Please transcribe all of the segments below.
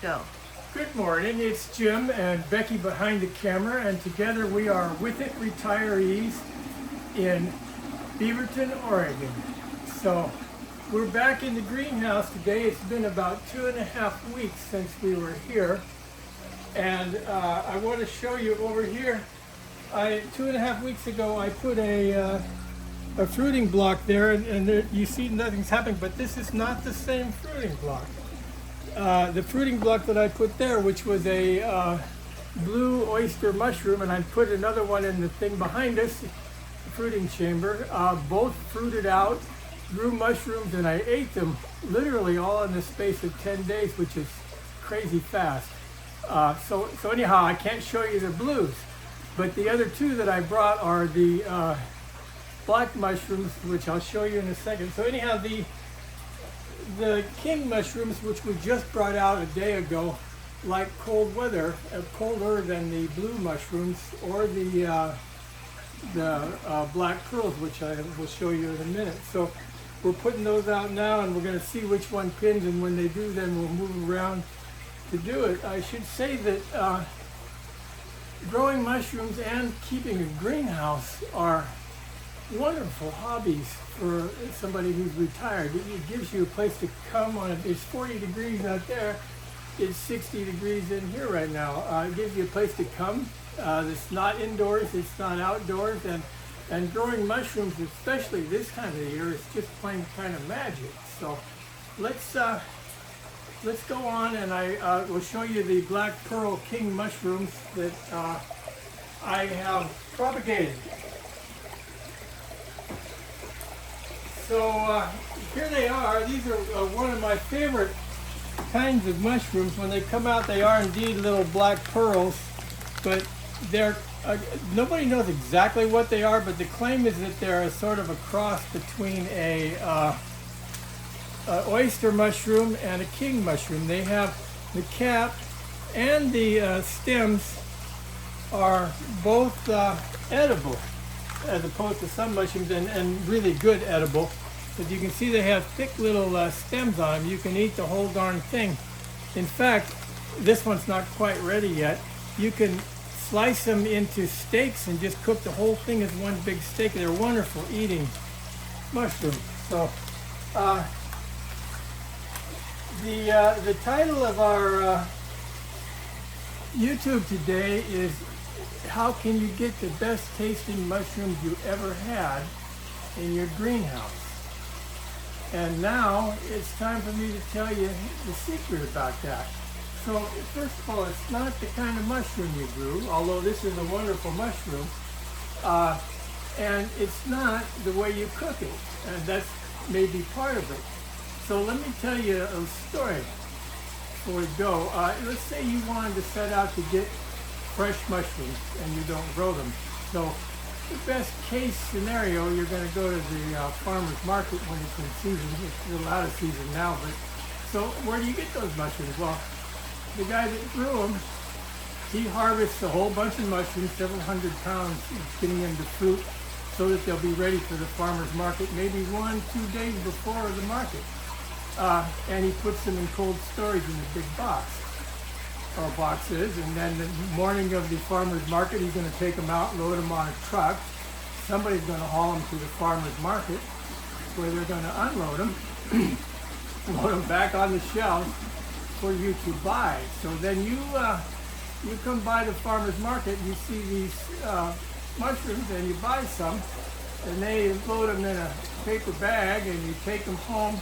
go. Good morning, it's Jim and Becky behind the camera, and together we are With It Retirees in Beaverton, Oregon. So we're back in the greenhouse today. It's been about 2.5 weeks since we were here, and I want to show you over here. 2.5 weeks ago I put a fruiting block there, and there, you see nothing's happening, but this is not the same fruiting block. The fruiting block that I put there, which was a blue oyster mushroom, and I put another one in the thing behind us, the fruiting chamber, both fruited out, grew mushrooms, and I ate them literally all in the space of 10 days, which is crazy fast. So anyhow, I can't show you the blues, but the other two that I brought are the black mushrooms, which I'll show you in a second. So anyhow, the king mushrooms, which we just brought out a day ago, like cold weather, colder than the blue mushrooms or the black pearls, which I will show you in a minute. So we're putting those out now, and we're going to see which one pins, and when they do, then we'll move around to do it. I should say that growing mushrooms and keeping a greenhouse are wonderful hobbies for somebody who's retired. It gives you a place to come on. It's 40 degrees out there. It's 60 degrees in here right now. It gives you a place to come. It's not indoors, it's not outdoors, and growing mushrooms, especially this time of the year, is just plain kind of magic. So let's go on, and I will show you the black pearl king mushrooms that I have propagated. So here they are. These are one of my favorite kinds of mushrooms. When they come out, they are indeed little black pearls, but they're nobody knows exactly what they are, but the claim is that they're a sort of a cross between a oyster mushroom and a king mushroom. They have the cap and the stems are both edible, as opposed to some mushrooms, and really good edible. As you can see, they have thick little stems on them. You can eat the whole darn thing. In fact, this one's not quite ready yet. You can slice them into steaks and just cook the whole thing as one big steak. They're wonderful eating mushrooms. So the title of our YouTube today is "How can you get the best tasting mushrooms you ever had in your greenhouse?" And now it's time for me to tell you the secret about that. So first of all, it's not the kind of mushroom you grew, although this is a wonderful mushroom, and it's not the way you cook it, and that's maybe part of it. So let me tell you a story before we go. Let's say you wanted to set out to get fresh mushrooms and you don't grow them. So the best case scenario, you're going to go to the farmer's market when it's in season. It's a little out of season now, but so where do you get those mushrooms? Well, the guy that grew them, he harvests a whole bunch of mushrooms, several hundred pounds, getting them to fruit so that they'll be ready for the farmer's market maybe 1-2 days before the market. And he puts them in cold storage in a big box, or boxes, and then the morning of the farmer's market, he's going to take them out, load them on a truck. Somebody's going to haul them to the farmer's market, where they're going to unload them, load them back on the shelves for you to buy. So then you come by the farmer's market, you see these mushrooms, and you buy some, and they load them in a paper bag, and you take them home,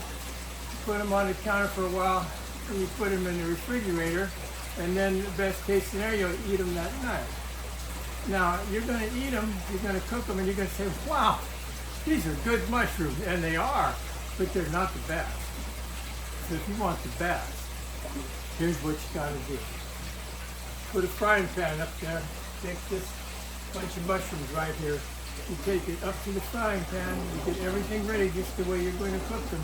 put them on the counter for a while, and you put them in the refrigerator. And then the best case scenario, eat them that night. Now, you're going to eat them, you're going to cook them, and you're going to say, wow, these are good mushrooms. And they are, but they're not the best. So if you want the best, here's what you got to do. Put a frying pan up there, take this bunch of mushrooms right here. You take it up to the frying pan, you get everything ready just the way you're going to cook them.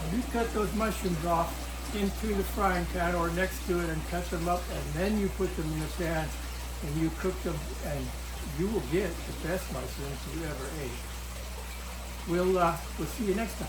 And you cut those mushrooms off into the frying pan or next to it and cut them up, and then you put them in the pan and you cook them, and you will get the best mushrooms you ever ate. We'll see you next time.